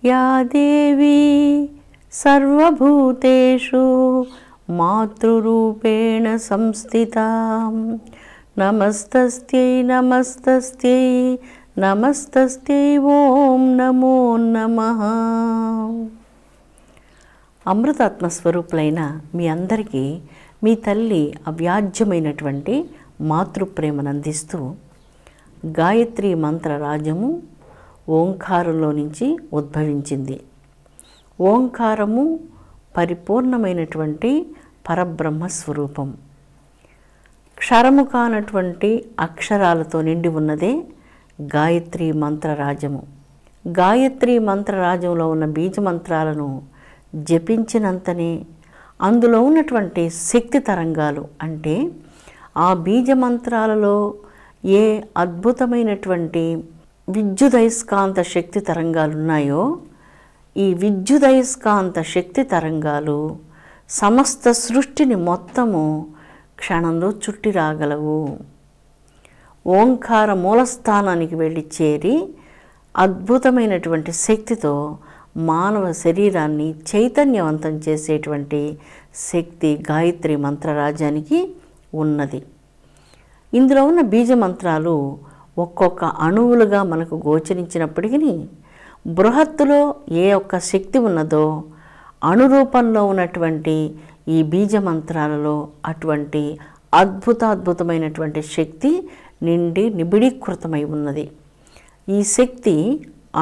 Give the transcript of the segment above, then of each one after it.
या देवी सर्वभूतेषु मातृरूपेण संस्थिता नमस्तस्यै नमस्तस्यै नमस्तस्यै ఓం నమో నమః. అమృతాత్మ స్వరూపులైన మీ అందరికీ మీ తల్లి అవ్యాజ్యమైనటువంటి మాతృప్రేమను అందిస్తూ గాయత్రి మంత్రరాజము ఓంకారంలో నుంచి ఉద్భవించింది. ఓంకారము పరిపూర్ణమైనటువంటి పరబ్రహ్మ స్వరూపం. క్షరము కానటువంటి అక్షరాలతో నిండి ఉన్నదే గాయత్రి మంత్రరాజము. గాయత్రి మంత్రరాజంలో ఉన్న బీజమంత్రాలను జపించినంతనే అందులో ఉన్నటువంటి శక్తి తరంగాలు, అంటే ఆ బీజమంత్రాలలో ఏ అద్భుతమైనటువంటి విద్యుదయస్కాంత శక్తి తరంగాలు ఉన్నాయో, ఈ విద్యుదయస్కాంత శక్తి తరంగాలు సమస్త సృష్టిని మొత్తము క్షణంలో చుట్టి రాగలవు. ఓంకార మూలస్థానానికి వెళ్ళి చేరి అద్భుతమైనటువంటి శక్తితో మానవ శరీరాన్ని చైతన్యవంతం చేసేటువంటి శక్తి గాయత్రి మంత్రరాజానికి ఉన్నది. ఇందులో ఉన్న బీజమంత్రాలు ఒక్కొక్క అణువులుగా మనకు గోచరించినప్పటికీ బృహత్తులో ఏ ఒక్క శక్తి ఉన్నదో అణురూపంలో ఉన్నటువంటి ఈ బీజమంత్రాలలో అటువంటి అద్భుతమైనటువంటి శక్తి నిండి నిబిడీకృతమై ఉన్నది. ఈ శక్తి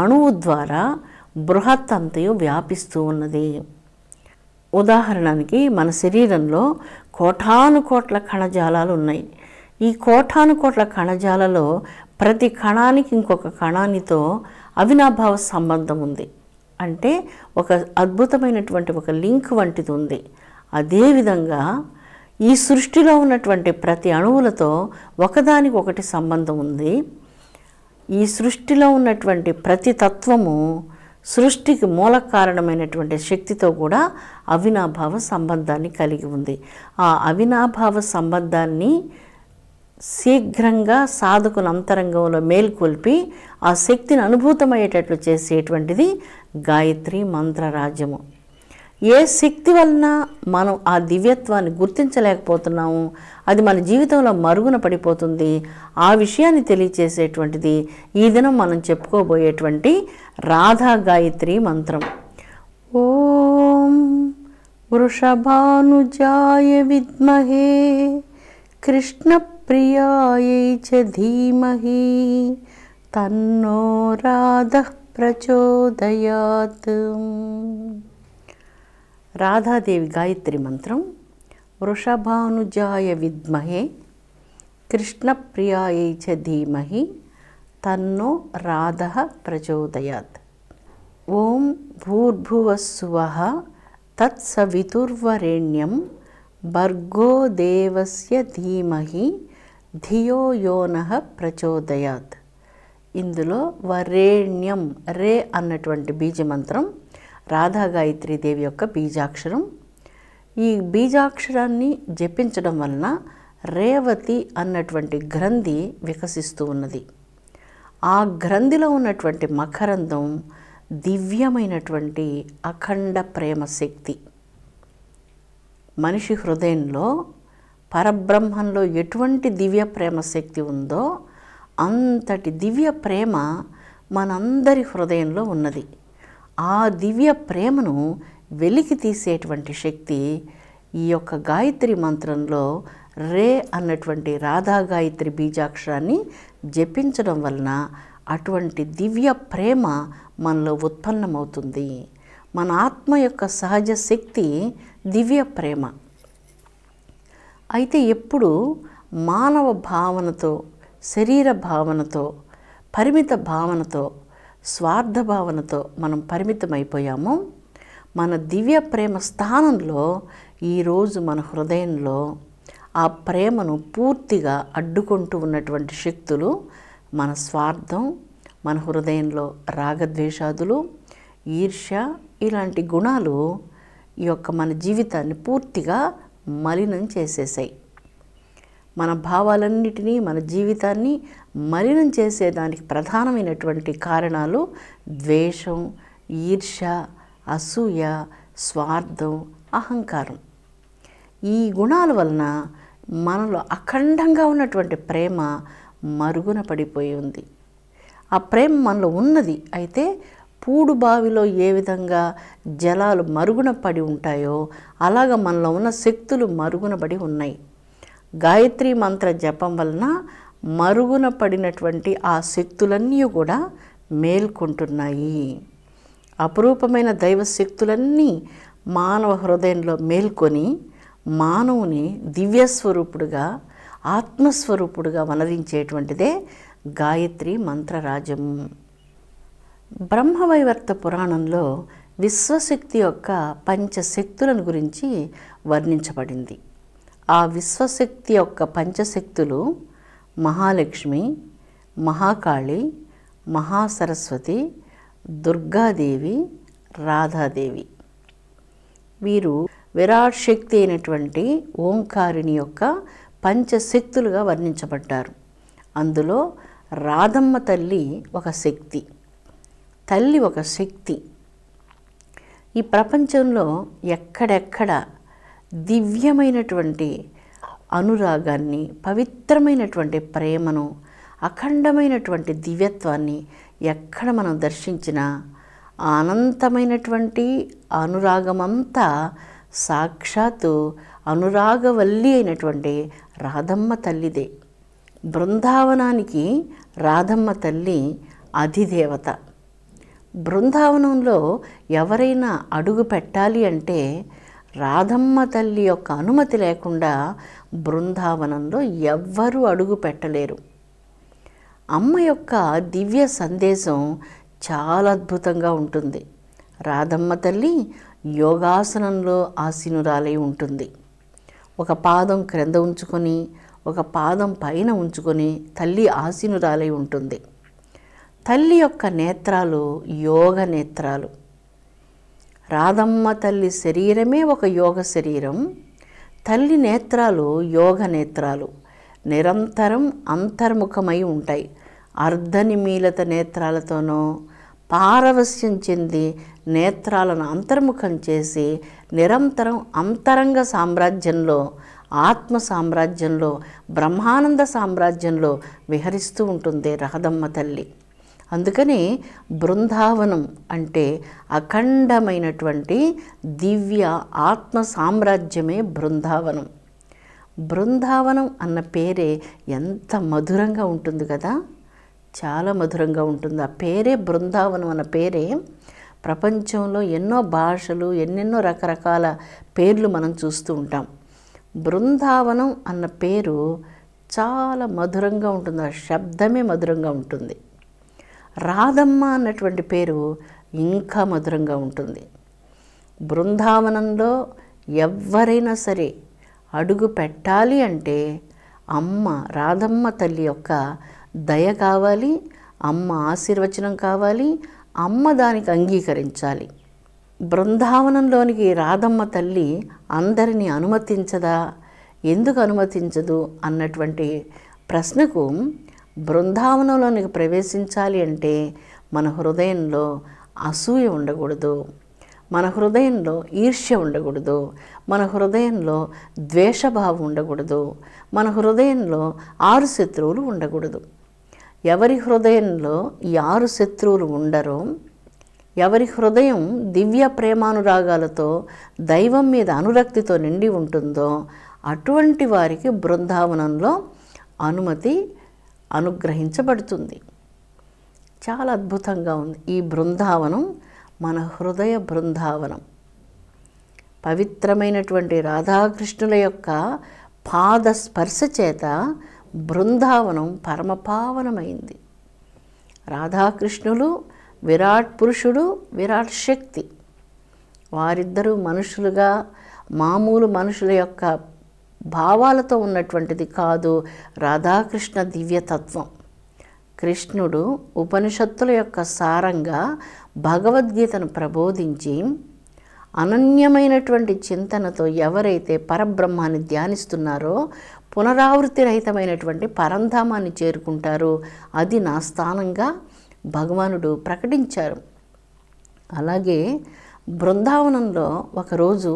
అణువు ద్వారా బృహత్ అంతయు వ్యాపిస్తూ ఉన్నది. ఉదాహరణకి మన శరీరంలో కోటాను కోట్ల కణజాలాలు ఉన్నాయి. ఈ కోటాను కోట్ల కణజాలలో ప్రతి కణానికి ఇంకొక కణానితో అవినాభావ సంబంధం ఉంది. అంటే ఒక అద్భుతమైనటువంటి ఒక లింక్ వంటిది ఉంది. అదేవిధంగా ఈ సృష్టిలో ఉన్నటువంటి ప్రతి అణువులతో ఒకదానికి ఒకటి సంబంధం ఉంది. ఈ సృష్టిలో ఉన్నటువంటి ప్రతి తత్వము సృష్టికి మూల కారణమైనటువంటి శక్తితో కూడా అవినాభావ సంబంధాన్ని కలిగి ఉంది. ఆ అవినాభావ సంబంధాన్ని శీఘ్రంగా సాధకుల అంతరంగంలో మేల్కొల్పి ఆ శక్తిని అనుభూతమయ్యేటట్లు చేసేటువంటిది గాయత్రి మంత్రరాజ్యము. ఏ శక్తి వలన మనం ఆ దివ్యత్వాన్ని గుర్తించలేకపోతున్నాము, అది మన జీవితంలో మరుగున పడిపోతుంది, ఆ విషయాన్ని తెలియచేసేటువంటిది ఈ దినం మనం చెప్పుకోబోయేటువంటి రాధా గాయత్రి మంత్రం. ఓం వృషభానుజాయ విద్మహే కృష్ణప్రియాయై చ ధీమహి తన్నో రాధః ప్రచోదయాత్. రాధాదేవి గాయత్రి మంత్రం. వృషభానుజాయ విద్మహే కృష్ణప్రియాయై చ ధీమహి తన్నో రాధః ప్రచోదయాత్. ఓం భూర్భువస్సువః తత్సవితుర్వరేణ్యం భర్గో దేవస్య ధీమహి ధియో యో నః ప్రచోదయాత్. ఇందులో వరేణ్యం రే అన్నటువంటి బీజమంత్రం రాధా గాయత్రి దేవి యొక్క బీజాక్షరం. ఈ బీజాక్షరాన్ని జపించడం వలన రేవతి అన్నటువంటి గ్రంథి వికసిస్తూ ఉన్నది. ఆ గ్రంథిలో ఉన్నటువంటి మకరందం దివ్యమైనటువంటి అఖండ ప్రేమ శక్తి. మనిషి హృదయంలో పరబ్రహ్మంలో ఎటువంటి దివ్య ప్రేమ శక్తి ఉందో అంతటి దివ్య ప్రేమ మనందరి హృదయంలో ఉన్నది. ఆ దివ్య ప్రేమను వెలికి తీసేటువంటి శక్తి ఈ యొక్క గాయత్రి మంత్రంలో రే అన్నటువంటి రాధా గాయత్రి బీజాక్షరాన్ని జపించడం వలన అటువంటి దివ్య ప్రేమ మనలో ఉత్పన్నమవుతుంది. మన ఆత్మ యొక్క సహజ శక్తి దివ్య ప్రేమ. అయితే ఎప్పుడు మానవ భావనతో, శరీర భావనతో, పరిమిత భావనతో, స్వార్థ భావనతో మనం పరిమితమైపోయామో, మన దివ్య ప్రేమ స్థానంలో ఈరోజు మన హృదయంలో ఆ ప్రేమను పూర్తిగా అడ్డుకుంటూ ఉన్నటువంటి శక్తులు మన స్వార్థం, మన హృదయంలో రాగద్వేషాదులు, ఈర్ష్య ఇలాంటి గుణాలు ఈ యొక్క మన జీవితాన్ని పూర్తిగా మలినం చేసేసాయి. మన భావాలన్నిటినీ, మన జీవితాన్ని మలినం చేసేదానికి ప్రధానమైనటువంటి కారణాలు ద్వేషం, ఈర్ష్య, అసూయ, స్వార్థం, అహంకారం. ఈ గుణాల వలన మనలో అఖండంగా ఉన్నటువంటి ప్రేమ మరుగున పడిపోయి ఉంది. ఆ ప్రేమ మనలో ఉన్నది, అయితే పూడు బావిలో ఏ విధంగా జలాలు మరుగున పడి ఉంటాయో అలాగ మనలో ఉన్న శక్తులు మరుగున పడి ఉన్నాయి. గాయత్రి మంత్ర జపం వలన మరుగున పడినటువంటి ఆ శక్తులన్నీ కూడా మేల్కొంటున్నాయి. అపురూపమైన దైవ శక్తులన్నీ మానవ హృదయంలో మేల్కొని మానవుని దివ్యస్వరూపుడుగా, ఆత్మస్వరూపుడుగా వనరించేటువంటిదే గాయత్రి మంత్రరాజము. బ్రహ్మవైవర్త పురాణంలో విశ్వశక్తి యొక్క పంచశక్తులను గురించి వర్ణించబడింది. ఆ విశ్వశక్తి యొక్క పంచశక్తులు మహాలక్ష్మి, మహాకాళి, మహాసరస్వతి, దుర్గాదేవి, రాధాదేవి. వీరు విరాట్ శక్తి అయినటువంటి ఓంకారిణి యొక్క పంచశక్తులుగా వర్ణించబడ్డారు. అందులో రాధమ్మ తల్లి ఒక శక్తి, తల్లి ఒక శక్తి. ఈ ప్రపంచంలో ఎక్కడెక్కడ దివ్యమైనటువంటి అనురాగాన్ని, పవిత్రమైనటువంటి ప్రేమను, అఖండమైనటువంటి దివ్యత్వాన్ని ఎక్కడ మనం దర్శించినా ఆ అనంతమైనటువంటి అనురాగమంతా సాక్షాత్తు అనురాగవల్లి అయినటువంటి రాధమ్మ తల్లిదే. బృందావనానికి రాధమ్మ తల్లి అధిదేవత. బృందావనంలో ఎవరైనా అడుగు పెట్టాలి అంటే రాధమ్మ తల్లి యొక్క అనుమతి లేకుండా బృందావనంలో ఎవ్వరూ అడుగు పెట్టలేరు. అమ్మ యొక్క దివ్య సందేశం చాలా అద్భుతంగా ఉంటుంది. రాధమ్మ తల్లి యోగాసనంలో ఆసీనురాలై ఉంటుంది. ఒక పాదం క్రింద ఉంచుకొని, ఒక పాదం పైన ఉంచుకొని తల్లి ఆసీనురాలై ఉంటుంది. తల్లి యొక్క నేత్రాలు యోగ నేత్రాలు. రాధమ్మ తల్లి శరీరమే ఒక యోగ శరీరం. తల్లి నేత్రాలు యోగ నేత్రాలు. నిరంతరం అంతర్ముఖమై ఉంటాయి. అర్ధనిమీలత నేత్రాలతోనో పారవస్యం చెంది నేత్రాలను అంతర్ముఖం చేసి నిరంతరం అంతరంగ సామ్రాజ్యంలో, ఆత్మ సామ్రాజ్యంలో, బ్రహ్మానంద సామ్రాజ్యంలో విహరిస్తూ ఉంటుంది రాధమ్మ తల్లి. అందుకని బృందావనం అంటే అఖండమైనటువంటి దివ్య ఆత్మ సామ్రాజ్యమే బృందావనం. బృందావనం అన్న పేరే ఎంత మధురంగా ఉంటుంది కదా, చాలా మధురంగా ఉంటుంది. ఆ పేరే బృందావనం అన్న పేరే. ప్రపంచంలో ఎన్నో భాషలు, ఎన్నెన్నో రకరకాల పేర్లు మనం చూస్తూ ఉంటాం. బృందావనం అన్న పేరు చాలా మధురంగా ఉంటుంది. ఆ శబ్దమే మధురంగా ఉంటుంది. రాధమ్మ అన్నటువంటి పేరు ఇంకా మధురంగా ఉంటుంది. బృందావనంలో ఎవరైనా సరే అడుగు పెట్టాలి అంటే అమ్మ రాధమ్మ తల్లి యొక్క దయ కావాలి, అమ్మ ఆశీర్వచనం కావాలి, అమ్మ దానికి అంగీకరించాలి. బృందావనంలోనికి రాధమ్మ తల్లి అందరినీ అనుమతించదా, ఎందుకు అనుమతించదు అన్నటువంటి ప్రశ్నకు బృందావనంలోనికి ప్రవేశించాలి అంటే మన హృదయంలో అసూయ ఉండకూడదు, మన హృదయంలో ఈర్ష్య ఉండకూడదు, మన హృదయంలో ద్వేషభావం ఉండకూడదు, మన హృదయంలో 6 శత్రువులు ఉండకూడదు. ఎవరి హృదయంలో ఈ 6 శత్రువులు ఉండరో, ఎవరి హృదయం దివ్య ప్రేమానురాగాలతో దైవం మీద అనురక్తితో నిండి ఉంటుందో అటువంటి వారికి బృందావనంలో అనుమతి అనుగ్రహించబడుతుంది. చాలా అద్భుతంగా ఉంది ఈ బృందావనం. మన హృదయ బృందావనం పవిత్రమైనటువంటి రాధాకృష్ణుల యొక్క పాద స్పర్శ చేత బృందావనం పరమపావనమైంది. రాధాకృష్ణులు విరాట్ పురుషుడు, విరాట్ శక్తి. వారిద్దరూ మనుషులుగా, మామూలు మనుషుల యొక్క భావాలతో ఉన్నటువంటిది కాదు రాధాకృష్ణ దివ్యతత్వం. కృష్ణుడు ఉపనిషత్తుల యొక్క సారంగా భగవద్గీతను ప్రబోధించి అనన్యమైనటువంటి చింతనతో ఎవరైతే పరబ్రహ్మాన్ని ధ్యానిస్తున్నారో పునరావృత్తి రహితమైనటువంటి పరంధామాన్ని చేరుకుంటారో అది నా స్థానంగా భగవానుడు ప్రకటించారు. అలాగే బృందావనంలో ఒకరోజు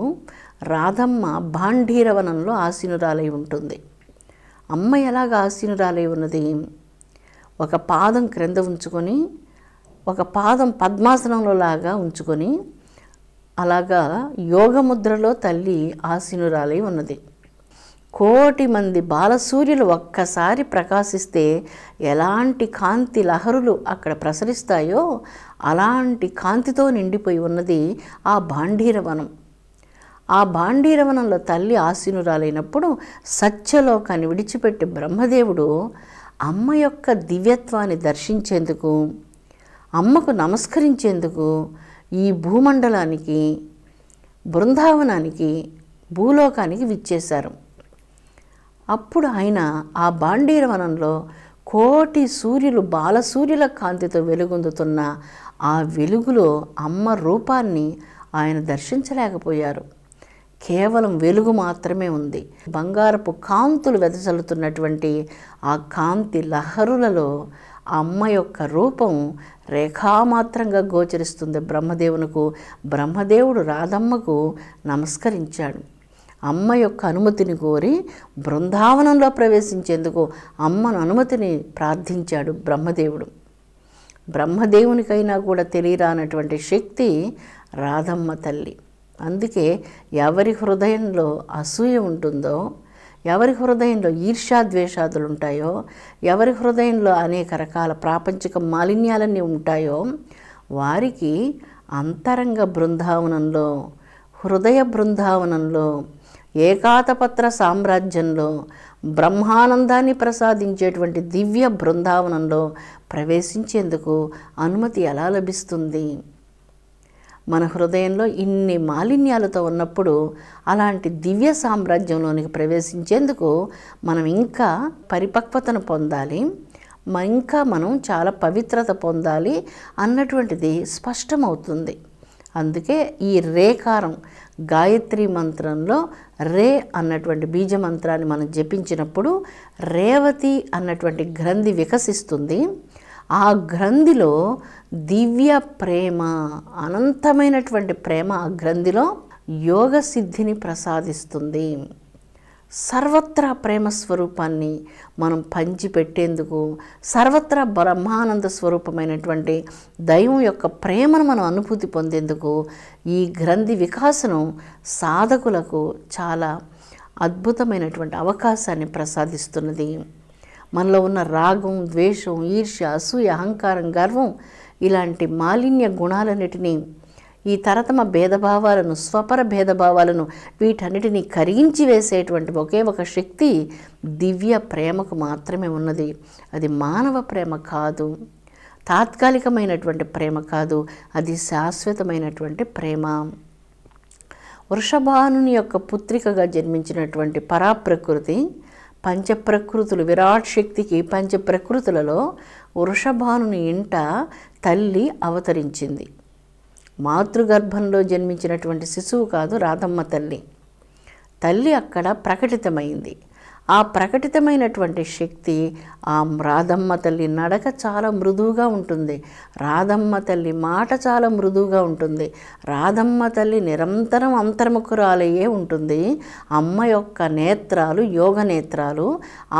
రాధమ్మ భాండీరవనంలో ఆసీనురాలై ఉంటుంది. అమ్మ ఎలాగ ఆసీనురాలై ఉన్నది? ఒక పాదం క్రింద ఉంచుకొని, ఒక పాదం పద్మాసనంలో లాగా ఉంచుకొని, అలాగా యోగముద్రలో తల్లి ఆసీనురాలై ఉన్నది. కోటి మంది బాలసూర్యులు ఒక్కసారి ప్రకాశిస్తే ఎలాంటి కాంతి లహరులు అక్కడ ప్రసరిస్తాయో అలాంటి కాంతితో నిండిపోయి ఉన్నది ఆ భాండీరవనం. ఆ భాండీరవనంలో తల్లి ఆసీనురాలైనప్పుడు సత్యలోకాన్ని విడిచిపెట్టి బ్రహ్మదేవుడు అమ్మ యొక్క దివ్యత్వాన్ని దర్శించేందుకు, అమ్మకు నమస్కరించేందుకు ఈ భూమండలానికి, బృందావనానికి, భూలోకానికి విచ్చేశారు. అప్పుడు ఆయన ఆ భాండీరవనంలో కోటి సూర్యులు బాలసూర్యుల కాంతితో వెలుగొందుతున్న ఆ వెలుగులో అమ్మ రూపాన్ని ఆయన దర్శించలేకపోయారు. కేవలం వెలుగు మాత్రమే ఉంది. బంగారపు కాంతులు వెదజల్లుతున్నటువంటి ఆ కాంతి లహరులలో అమ్మ యొక్క రూపం రేఖామాత్రంగా గోచరిస్తుంది బ్రహ్మదేవునకు. బ్రహ్మదేవుడు రాధమ్మకు నమస్కరించాడు. అమ్మ యొక్క అనుమతిని కోరి బృందావనంలో ప్రవేశించేందుకు అమ్మను అనుమతిని ప్రార్థించాడు బ్రహ్మదేవుడు. బ్రహ్మదేవునికైనా కూడా తెలియరానటువంటి శక్తి రాధమ్మ తల్లి. అందుకే ఎవరి హృదయంలో అసూయ ఉంటుందో, ఎవరి హృదయంలో ఈర్ష్యాద్వేషాదులు ఉంటాయో, ఎవరి హృదయంలో అనేక రకాల ప్రాపంచిక మాలిన్యాలన్నీ ఉంటాయో వారికి అంతరంగ బృందావనంలో, హృదయ బృందావనంలో, ఏకాతపత్ర సామ్రాజ్యంలో, బ్రహ్మానందాన్ని ప్రసాదించేటువంటి దివ్య బృందావనంలో ప్రవేశించేందుకు అనుమతి ఎలా లభిస్తుంది? మన హృదయంలో ఇన్ని మాలిన్యాలతో ఉన్నప్పుడు అలాంటి దివ్య సామ్రాజ్యంలోనికి ప్రవేశించేందుకు మనం ఇంకా పరిపక్వతను పొందాలి, ఇంకా మనం చాలా పవిత్రత పొందాలి అన్నటువంటిది స్పష్టమవుతుంది. అందుకే ఈ రేకారం గాయత్రి మంత్రంలో రే అన్నటువంటి బీజ మంత్రాన్ని మనం జపించినప్పుడు రేవతి అన్నటువంటి గ్రంథి వికసిస్తుంది. ఆ గ్రంథిలో దివ్య ప్రేమ, అనంతమైనటువంటి ప్రేమ ఆ గ్రంథిలో యోగ సిద్ధిని ప్రసాదిస్తుంది. సర్వత్రా ప్రేమ స్వరూపాన్ని మనం పంచిపెట్టేందుకు, సర్వత్రా బ్రహ్మానంద స్వరూపమైనటువంటి దైవం యొక్క ప్రేమను మనం అనుభూతి పొందేందుకు ఈ గ్రంథి వికాసనం సాధకులకు చాలా అద్భుతమైనటువంటి అవకాశాన్ని ప్రసాదిస్తున్నది. మనలో ఉన్న రాగం, ద్వేషం, ఈర్ష్య, అసూయ, అహంకారం, గర్వం ఇలాంటి మాలిన్య గుణాలన్నిటినీ, ఈ తరతమ భేదభావాలను, స్వపర భేదభావాలను వీటన్నిటినీ కరిగించి వేసేటువంటి ఒకే ఒక శక్తి దివ్య ప్రేమకు మాత్రమే ఉన్నది. అది మానవ ప్రేమ కాదు, తాత్కాలికమైనటువంటి ప్రేమ కాదు, అది శాశ్వతమైనటువంటి ప్రేమ. వృషభానుని యొక్క పుత్రికగా జన్మించినటువంటి పరాప్రకృతి, పంచప్రకృతులు, విరాట్ శక్తికి పంచప్రకృతులలో వృషభానుని ఇంట తల్లి అవతరించింది. మాతృగర్భంలో జన్మించినటువంటి శిశువు కాదు రాధమ్మ తల్లి. తల్లి అక్కడ ప్రకటితమైంది. ఆ ప్రకటితమైనటువంటి శక్తి ఆ రాధమ్మ తల్లి నడక చాలా మృదువుగా ఉంటుంది. రాధమ్మ తల్లి మాట చాలా మృదువుగా ఉంటుంది. రాధమ్మ తల్లి నిరంతరం అంతర్ముఖురాలయ్యే ఉంటుంది. అమ్మ యొక్క నేత్రాలు యోగ నేత్రాలు,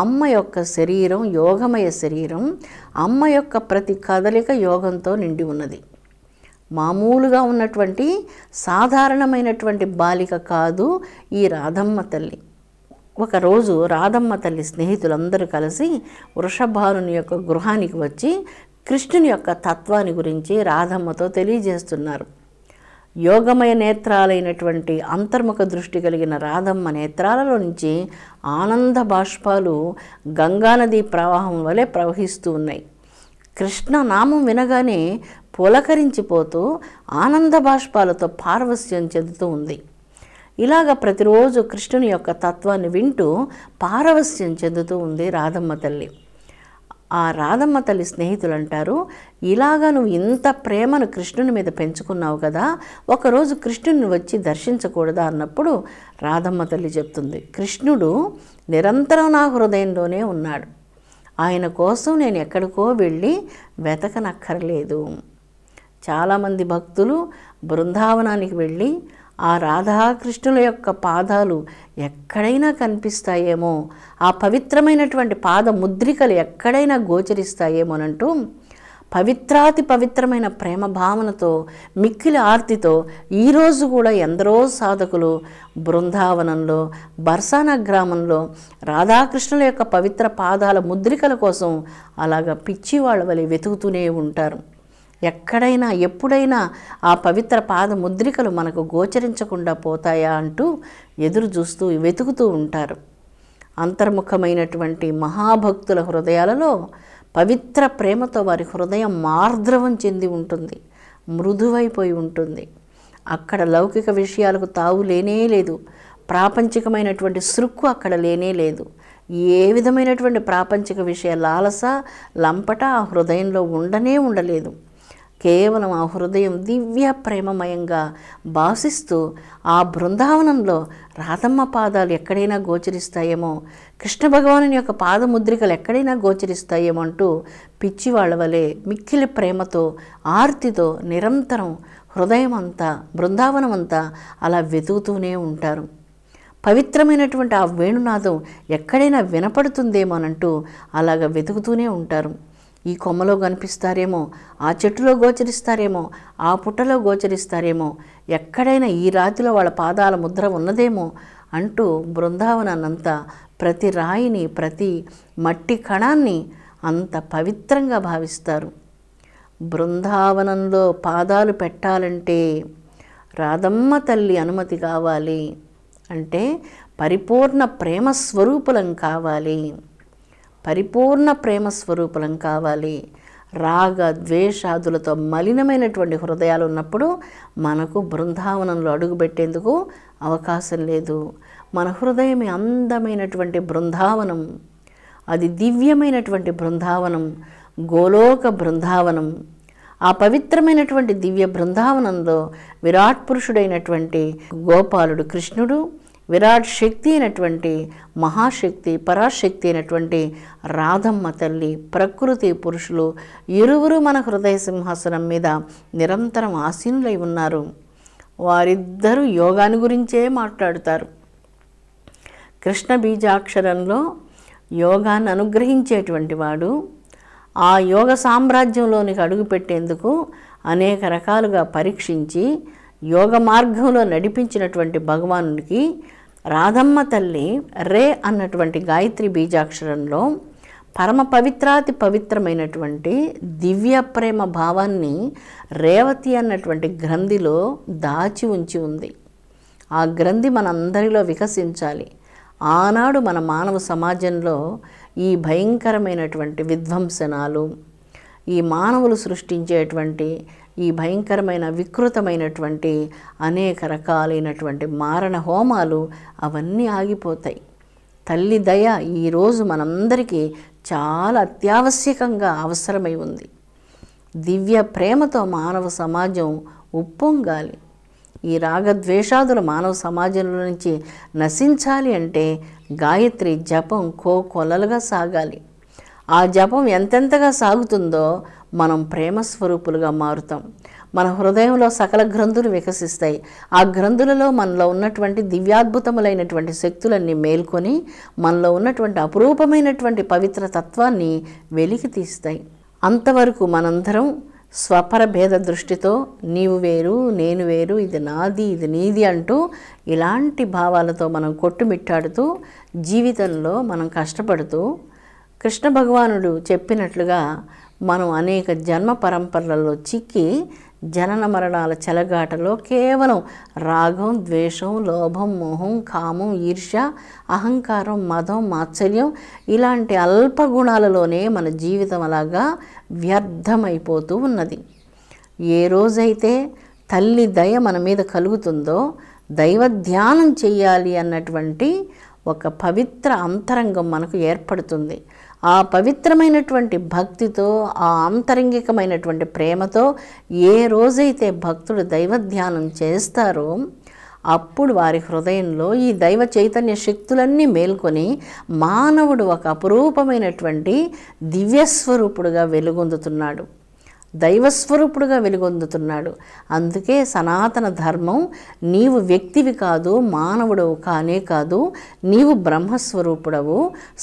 అమ్మ యొక్క శరీరం యోగమయ శరీరం, అమ్మ యొక్క ప్రతి కదలిక యోగంతో నిండి ఉన్నది. మామూలుగా ఉన్నటువంటి సాధారణమైనటువంటి బాలిక కాదు ఈ రాధమ్మ తల్లి. ఒకరోజు రాధమ్మ తల్లి స్నేహితులందరూ కలిసి వృషభానుని యొక్క గృహానికి వచ్చి కృష్ణుని యొక్క తత్వాన్ని గురించి రాధమ్మతో తెలియజేస్తున్నారు. యోగమయ నేత్రాలైనటువంటి అంతర్ముఖ దృష్టి కలిగిన రాధమ్మ నేత్రాలలో నుంచి ఆనంద బాష్పాలు గంగానదీ ప్రవాహం వలె ప్రవహిస్తూ ఉన్నాయి. కృష్ణ నామం వినగానే పులకరించిపోతూ ఆనంద బాష్పాలతో పారవస్యం చెందుతూ ఉంది. ఇలాగ ప్రతిరోజు కృష్ణుని యొక్క తత్వాన్ని వింటూ పారవస్యం చెందుతూ ఉంది రాధమ్మ తల్లి. ఆ రాధమ్మ తల్లి స్నేహితులు అంటారు, ఇలాగా నువ్వు ఇంత ప్రేమను కృష్ణుని మీద పెంచుకున్నావు కదా, ఒకరోజు కృష్ణుని వచ్చి దర్శించకూడదా అన్నప్పుడు రాధమ్మ తల్లి చెప్తుంది, కృష్ణుడు నిరంతరం నా హృదయంలోనే ఉన్నాడు. ఆయన కోసం నేను ఎక్కడికో వెళ్ళి వెతకనక్కర్లేదు. చాలామంది భక్తులు బృందావనానికి వెళ్ళి ఆ రాధాకృష్ణుల యొక్క పాదాలు ఎక్కడైనా కనిపిస్తాయేమో, ఆ పవిత్రమైనటువంటి పాద ముద్రికలు ఎక్కడైనా గోచరిస్తాయేమోనంటూ పవిత్రాతి పవిత్రమైన ప్రేమ భావనతో, మిక్కిలి ఆర్తితో ఈరోజు కూడా ఎందరో సాధకులు బృందావనంలో, బర్సానా గ్రామంలో రాధాకృష్ణుల యొక్క పవిత్ర పాదాల ముద్రికల కోసం అలాగ పిచ్చి వాళ్ళ వలె వెతుకుతూనే ఉంటారు. ఎక్కడైనా ఎప్పుడైనా ఆ పవిత్ర పాద ముద్రికలు మనకు గోచరించకుండా పోతాయా అంటూ ఎదురు చూస్తూ వెతుకుతూ ఉంటారు. అంతర్ముఖమైనటువంటి మహాభక్తుల హృదయాలలో పవిత్ర ప్రేమతో వారి హృదయం మార్ద్రవం చెంది ఉంటుంది, మృదువైపోయి ఉంటుంది. అక్కడ లౌకిక విషయాలకు తావు లేనే లేదు, ప్రాపంచికమైనటువంటి సృక్కు అక్కడ లేనే లేదు. ఏ విధమైనటువంటి ప్రాపంచిక విషయ లాలస, లంపట ఆ హృదయంలో ఉండలేదు. కేవలం ఆ హృదయం దివ్య ప్రేమమయంగా భాసిస్తూ ఆ బృందావనంలో రాధమ్మ పాదాలు ఎక్కడైనా గోచరిస్తాయేమో, కృష్ణ భగవానుని యొక్క పాదముద్రికలు ఎక్కడైనా గోచరిస్తాయేమో అంటూ పిచ్చి వాళ్ళ వలె మిక్కిలి ప్రేమతో, ఆర్తితో నిరంతరం హృదయం అంతా, బృందావనం అంతా అలా వెతుకుతూనే ఉంటారు. పవిత్రమైనటువంటి ఆ వేణునాదం ఎక్కడైనా వినపడుతుందేమోనంటూ అలాగ వెతుకుతూనే ఉంటారు. ఈ కొమ్మలో కనిపిస్తారేమో, ఆ చెట్టులో గోచరిస్తారేమో, ఆ పుట్టలో గోచరిస్తారేమో, ఎక్కడైనా ఈ రాతిలో వాళ్ళ పాదాల ముద్ర ఉన్నదేమో అంటూ బృందావనాన్నంతా, ప్రతి రాయిని, ప్రతి మట్టి కణాన్ని అంత పవిత్రంగా భావిస్తారు. బృందావనంలో పాదాలు పెట్టాలంటే రాధమ్మ తల్లి అనుమతి కావాలి, అంటే పరిపూర్ణ ప్రేమ స్వరూపులం కావాలి, పరిపూర్ణ ప్రేమ స్వరూపులం కావాలి. రాగ ద్వేషాదులతో మలినమైనటువంటి హృదయాలు ఉన్నప్పుడు మనకు బృందావనంలో అడుగుపెట్టేందుకు అవకాశం లేదు. మన హృదయమే అందమైనటువంటి బృందావనం, అది దివ్యమైనటువంటి బృందావనం, గోలోక బృందావనం. ఆ పవిత్రమైనటువంటి దివ్య బృందావనంలో విరాట్ పురుషుడైనటువంటి గోపాలుడు కృష్ణుడు, విరాట్ శక్తి అయినటువంటి మహాశక్తి, పరాశక్తి అయినటువంటి రాధమ్మ తల్లి, ప్రకృతి పురుషులు ఇరువురు మన హృదయ సింహాసనం మీద నిరంతరం ఆసీనులై ఉన్నారు. వారిద్దరూ యోగాన్ని గురించే మాట్లాడుతారు. కృష్ణ బీజాక్షరంలో యోగాన్ని అనుగ్రహించేటువంటి వాడు, ఆ యోగ సామ్రాజ్యంలోనికి అడుగుపెట్టేందుకు అనేక రకాలుగా పరీక్షించి యోగ మార్గంలో నడిపించినటువంటి భగవానుడికి రాధమ్మ తల్లి రే అన్నటువంటి గాయత్రి బీజాక్షరంలో పరమ పవిత్రాతి పవిత్రమైనటువంటి దివ్య ప్రేమ భావాన్ని రేవతి అన్నటువంటి గ్రంథిలో దాచి ఉంచి ఉంది. ఆ గ్రంథి మనందరిలో వికసించాలి. ఆనాడు మన మానవ సమాజంలో ఈ భయంకరమైనటువంటి విధ్వంసనాలు, ఈ మానవులు సృష్టించేటువంటి ఈ భయంకరమైన వికృతమైనటువంటి అనేక రకాలైనటువంటి మారణ హోమాలు అవన్నీ ఆగిపోతాయి. తల్లి దయ ఈరోజు మనందరికీ చాలా అత్యావశ్యకంగా అవసరమై ఉంది. దివ్య ప్రేమతో మానవ సమాజం ఉప్పొంగాలి. ఈ రాగద్వేషాదుల మానవ సమాజంలో నుంచి నశించాలి అంటే గాయత్రి జపం కోకొల్లలుగా సాగాలి. ఆ జపం ఎంతెంతగా సాగుతుందో మనం ప్రేమస్వరూపులుగా మారుతాం. మన హృదయంలో సకల గ్రంథులు వికసిస్తాయి. ఆ గ్రంథులలో మనలో ఉన్నటువంటి దివ్యాద్భుతములైనటువంటి శక్తులన్నీ మేల్కొని మనలో ఉన్నటువంటి అపురూపమైనటువంటి పవిత్ర తత్వాన్ని వెలికి తీస్తాయి. అంతవరకు మనందరం స్వపర భేద దృష్టితో నీవు వేరు, నేను వేరు, ఇది నాది, ఇది నీది అంటూ ఇలాంటి భావాలతో మనం కొట్టుమిట్టాడుతూ జీవితంలో మనం కష్టపడుతూ కృష్ణ భగవానుడు చెప్పినట్లుగా మనం అనేక జన్మ పరంపరలలో చిక్కి జనన మరణాల చెలగాటలో కేవలం రాగం, ద్వేషం, లోభం, మోహం, కామం, ఈర్ష్య, అహంకారం, మదం, మాత్సర్యం ఇలాంటి అల్ప గుణాలలోనే మన జీవితం అలాగా వ్యర్థమైపోతూ ఉన్నది. ఏ రోజైతే తల్లి దయ మన మీద కలుగుతుందో దైవ ధ్యానం చెయ్యాలి అన్నటువంటి ఒక పవిత్ర అంతరంగం మనకు ఏర్పడుతుంది. ఆ పవిత్రమైనటువంటి భక్తితో, ఆ ఆంతరంగికమైనటువంటి ప్రేమతో ఏ రోజైతే భక్తుడు దైవ ధ్యానం చేస్తారో అప్పుడు వారి హృదయంలో ఈ దైవ చైతన్య శక్తులన్నీ మేల్కొని మానవుడు ఒక అపురూపమైనటువంటి దివ్యస్వరూపుడుగా వెలుగొందుతున్నాడు. దైవస్వరూపుడుగా వెలుగొందుతున్నాడు. అందుకే సనాతన ధర్మం నీవు వ్యక్తివి కాదు, మానవుడవు కానే కాదు, నీవు బ్రహ్మస్వరూపుడవు,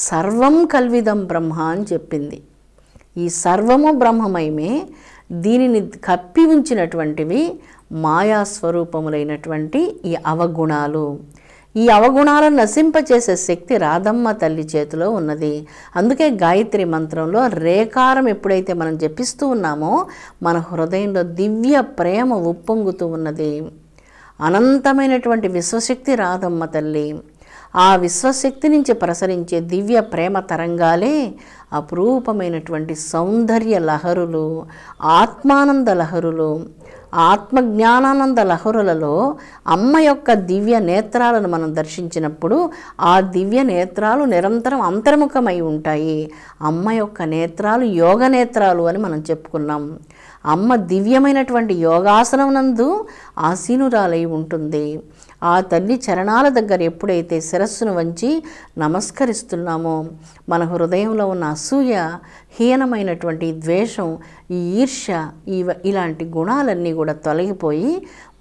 సర్వం కల్విదం బ్రహ్మ అని చెప్పింది. ఈ సర్వము బ్రహ్మమయమే. దీనిని కప్పి ఉంచినటువంటివి మాయాస్వరూపములైనటువంటి ఈ అవగుణాలు. ఈ అవగుణాలను నశింపచేసే శక్తి రాధమ్మ తల్లి చేతిలో ఉన్నది. అందుకే గాయత్రి మంత్రంలో రేకారం ఎప్పుడైతే మనం జపిస్తూ ఉన్నామో మన హృదయంలో దివ్య ప్రేమ ఉప్పొంగుతూ ఉన్నది. అనంతమైనటువంటి విశ్వశక్తి రాధమ్మ తల్లి. ఆ విశ్వశక్తి నుంచి ప్రసరించే దివ్య ప్రేమ తరంగాలే అపురూపమైనటువంటి సౌందర్య లహరులు, ఆత్మానంద లహరులు. ఆత్మజ్ఞానానంద లహరులలో అమ్మ యొక్క దివ్య నేత్రాలను మనం దర్శించినప్పుడు ఆ దివ్య నేత్రాలు నిరంతరం అంతర్ముఖమై ఉంటాయి. అమ్మ యొక్క నేత్రాలు యోగ నేత్రాలు అని మనం చెప్పుకున్నాం. అమ్మ దివ్యమైనటువంటి యోగాసనం నందు ఆసీనురాలై ఉంటుంది. ఆ తల్లి చరణాల దగ్గర ఎప్పుడైతే శిరస్సును వంచి నమస్కరిస్తున్నామో మన హృదయంలో ఉన్న అసూయ, హీనమైనటువంటి ద్వేషం, ఈ ఈర్ష్య, ఇలాంటి గుణాలన్నీ కూడా తొలగిపోయి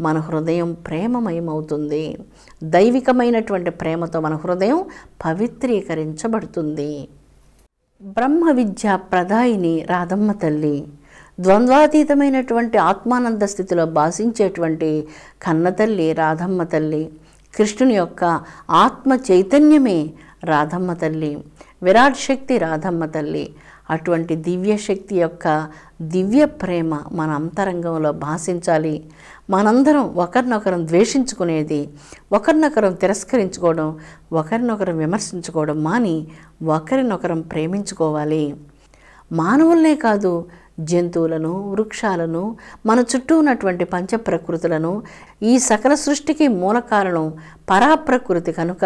మన హృదయం ప్రేమమయమవుతుంది. దైవికమైనటువంటి ప్రేమతో మన హృదయం పవిత్రీకరించబడుతుంది. బ్రహ్మ విద్య ప్రదాయిని రాధమ్మ తల్లి. ద్వంద్వాతీతమైనటువంటి ఆత్మానంద స్థితిలో భాషించేటువంటి కన్నతల్లి రాధమ్మ తల్లి. కృష్ణుని యొక్క ఆత్మ చైతన్యమే రాధమ్మ తల్లి. విరాట్ శక్తి రాధమ్మ తల్లి. అటువంటి దివ్యశక్తి యొక్క దివ్య ప్రేమ మన అంతరంగంలో భాషించాలి. మనందరం ఒకరినొకరం ద్వేషించుకునేది, ఒకరినొకరం తిరస్కరించుకోవడం, ఒకరినొకరం విమర్శించుకోవడం మాని ఒకరినొకరం ప్రేమించుకోవాలి. మానవులనే కాదు, జంతువులను, వృక్షాలను, మన చుట్టూ ఉన్నటువంటి పంచప్రకృతులను, ఈ సకల సృష్టికి మూల కారణం పరాప్రకృతి కనుక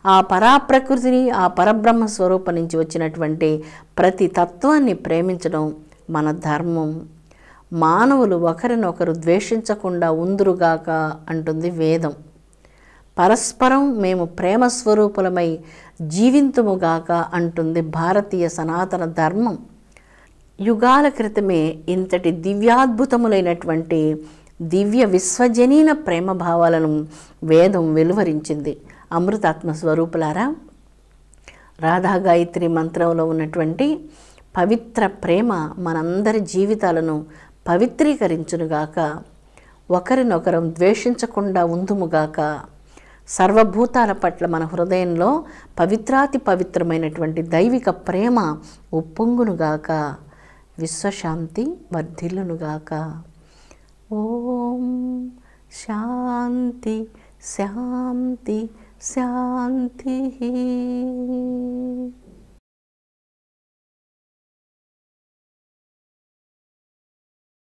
ఆ పరాప్రకృతిని, ఆ పరబ్రహ్మ స్వరూపం నుంచి వచ్చినటువంటి ప్రతి తత్వాన్ని ప్రేమించడం మన ధర్మం. మానవులు ఒకరినొకరు ద్వేషించకుండా ఉందురుగాక అంటుంది వేదం. పరస్పరం మేము ప్రేమ స్వరూపులమై జీవింతుముగాక అంటుంది భారతీయ సనాతన ధర్మం. యుగాల క్రితమే ఇంతటి దివ్యాద్భుతములైనటువంటి దివ్య విశ్వజనీన ప్రేమ భావాలను వేదం వెలువరించింది. అమృతాత్మ స్వరూపులారా, రాధా గాయత్రి మంత్రంలో ఉన్నటువంటి పవిత్ర ప్రేమ మనందరి జీవితాలను పవిత్రీకరించునుగాక. ఒకరినొకరం ద్వేషించకుండా ఉందుముగాక. సర్వభూతాల పట్ల మన హృదయంలో పవిత్రాతి పవిత్రమైనటువంటి దైవిక ప్రేమ ఉప్పొంగునుగాక. విశ్వశాంతి వర్ధిల్లునుగాక. ఓం శాంతి శాంతి శాంతి.